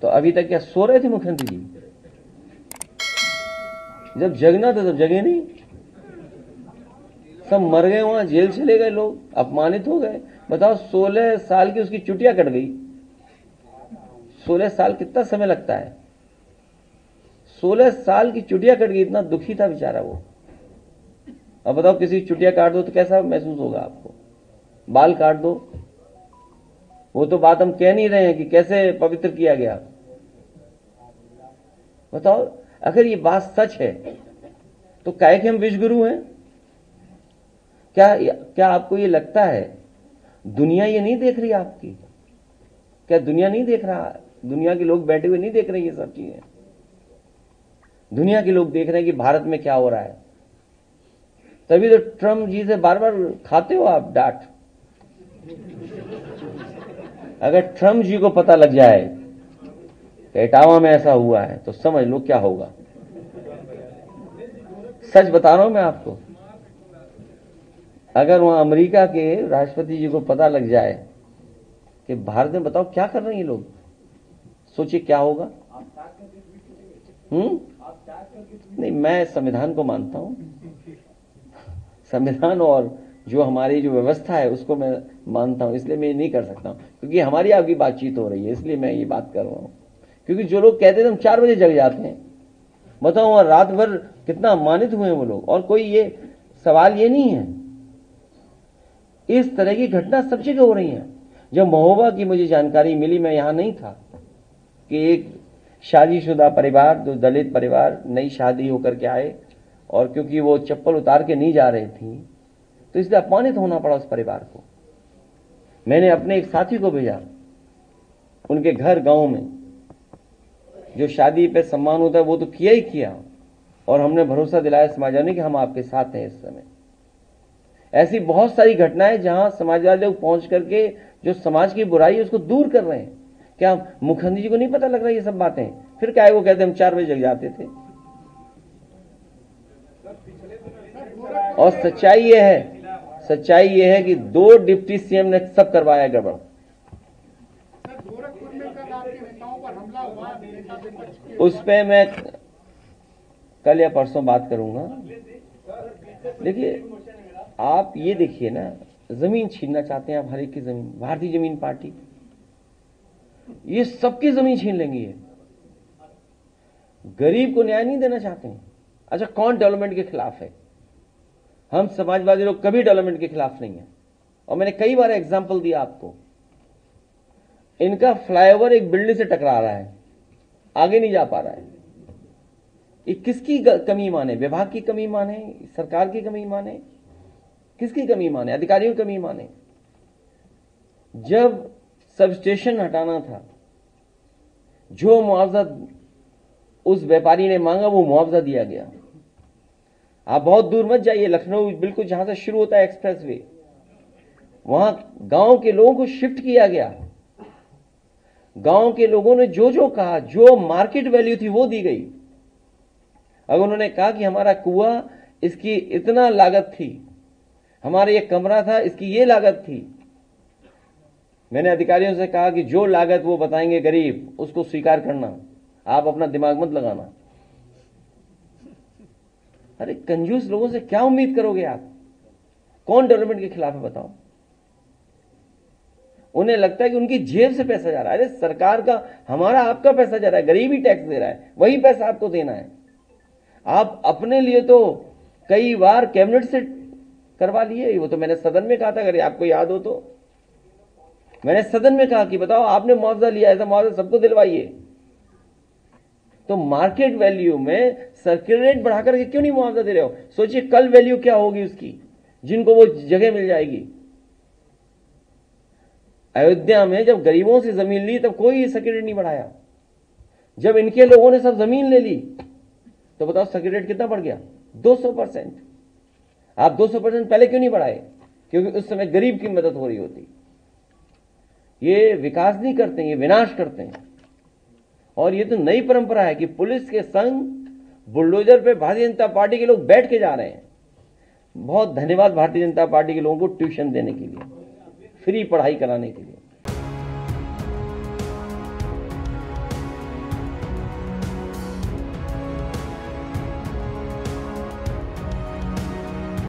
तो अभी तक क्या सो रहे थे मुख्यमंत्री जी? जब जगना था तब जगे नहीं, सब मर गए, वहां जेल चले गए लोग, अपमानित हो गए। बताओ 16 साल की उसकी चुटिया कट गई। 16 साल कितना समय लगता है? 16 साल की चुटिया कट गई, इतना दुखी था बेचारा वो। अब बताओ किसी की चुटिया काट दो तो कैसा महसूस होगा आपको? बाल काट दो, वो तो बात हम कह नहीं रहे हैं कि कैसे पवित्र किया गया। बताओ अगर ये बात सच है तो काहे कि हम विश्वगुरु हैं? क्या आपको ये लगता है दुनिया ये नहीं देख रही आपकी? क्या दुनिया नहीं देख रहा? दुनिया के लोग बैठे हुए नहीं देख रहे ये सब चीजें? दुनिया के लोग देख रहे हैं कि भारत में क्या हो रहा है। तभी तो ट्रम्प जी से बार बार खाते हो आप डांट। अगर ट्रम्प जी को पता लग जाए कि इटावा में ऐसा हुआ है तो समझ लो क्या होगा। सच बता रहा हूं मैं आपको। अगर वहां अमेरिका के राष्ट्रपति जी को पता लग जाए कि भारत में, बताओ क्या कर रहे हैं ये लोग, सोचिए क्या होगा। नहीं, मैं संविधान को मानता हूं। संविधान और जो हमारी जो व्यवस्था है उसको मैं मानता हूं, इसलिए मैं ये नहीं कर सकता हूं, क्योंकि हमारी आपकी बातचीत हो रही है इसलिए मैं ये बात कर रहा हूं। क्योंकि जो लोग कहते थे हम 4 बजे जग जाते हैं, बताओ वहां रात भर कितना अपमानित हुए हैं वो लोग। और कोई ये सवाल ये नहीं है, इस तरह की घटना सब जगह हो रही है। जब महोबा की मुझे जानकारी मिली, मैं यहां नहीं था, कि एक शादीशुदा परिवार, जो दलित परिवार, नई शादी होकर के आए और क्योंकि वो चप्पल उतार के नहीं जा रही थी तो इसलिए अपमानित होना पड़ा उस परिवार को। मैंने अपने एक साथी को भेजा उनके घर गांव में। जो शादी पे सम्मान होता है वो तो किया ही किया, और हमने भरोसा दिलाया समाज ने कि हम आपके साथ हैं इस समय। ऐसी बहुत सारी घटनाएं जहां समाजवादी लोग पहुंच करके जो समाज की बुराई है उसको दूर कर रहे हैं। क्या मुखर्जी जी को नहीं पता लग रहा ये सब बातें? फिर क्या है, वो कहते हम 4 बजे जग जाते थे। और सच्चाई ये है कि 2 डिप्टी सीएम ने सब करवाया गड़बड़। उस पे मैं कल या परसों बात करूंगा। देखिए, आप ये देखिए ना, जमीन छीनना चाहते हैं आप, हर एक की जमीन। भारतीय जमीन पार्टी ये सबकी जमीन छीन लेंगी। ये गरीब को न्याय नहीं देना चाहते हैं। अच्छा, कौन डेवलपमेंट के खिलाफ है? हम समाजवादी लोग कभी डेवलपमेंट के खिलाफ नहीं है, और मैंने कई बार एग्जांपल दिया आपको। इनका फ्लाईओवर एक बिल्डिंग से टकरा रहा है, आगे नहीं जा पा रहा है। ये किसकी कमी माने? विभाग की कमी माने, सरकार की कमी माने, किसकी कमी माने? अधिकारियों की कमी माने? जब सब स्टेशन हटाना था, जो मुआवजा उस व्यापारी ने मांगा वो मुआवजा दिया गया। आप बहुत दूर मत जाइए, लखनऊ बिल्कुल जहां से शुरू होता है एक्सप्रेसवे, वहां गांव के लोगों को शिफ्ट किया गया। गांव के लोगों ने जो जो कहा, जो मार्केट वैल्यू थी वो दी गई। अगर उन्होंने कहा कि हमारा कुआं, इसकी इतना लागत थी, हमारा ये कमरा था, इसकी ये लागत थी, मैंने अधिकारियों से कहा कि जो लागत वो बताएंगे गरीब, उसको स्वीकार करना, आप अपना दिमाग मत लगाना। अरे कंजूस लोगों से क्या उम्मीद करोगे आप? कौन डेवलपमेंट के खिलाफ है बताओ? उन्हें लगता है कि उनकी जेब से पैसा जा रहा है। अरे सरकार का, हमारा, आपका पैसा जा रहा है, गरीब ही टैक्स दे रहा है, वही पैसा आपको देना है। आप अपने लिए तो कई बार कैबिनेट से करवा लिए। वो तो मैंने सदन में कहा था, अगर आपको याद हो तो मैंने सदन में कहा कि बताओ आपने मुआवजा लिया, ऐसा मुआवजा सबको दिलवाइए। तो मार्केट वैल्यू में सर्किल रेट बढ़ाकर के क्यों नहीं मुआवजा दे रहे हो? सोचिए कल वैल्यू क्या होगी उसकी, जिनको वो जगह मिल जाएगी। अयोध्या में जब गरीबों से जमीन ली तब कोई सर्किल रेट नहीं बढ़ाया। जब इनके लोगों ने सब जमीन ले ली तो बताओ सर्किल रेट कितना बढ़ गया? 200%। आप 200% पहले क्यों नहीं बढ़ाए? क्योंकि उस समय गरीब की मदद हो रही होती। ये विकास नहीं करते, ये विनाश करते हैं। और ये तो नई परंपरा है कि पुलिस के संग बुलडोजर पे भारतीय जनता पार्टी के लोग बैठ के जा रहे हैं। बहुत धन्यवाद भारतीय जनता पार्टी के लोगों को ट्यूशन देने के लिए, फ्री पढ़ाई कराने के लिए।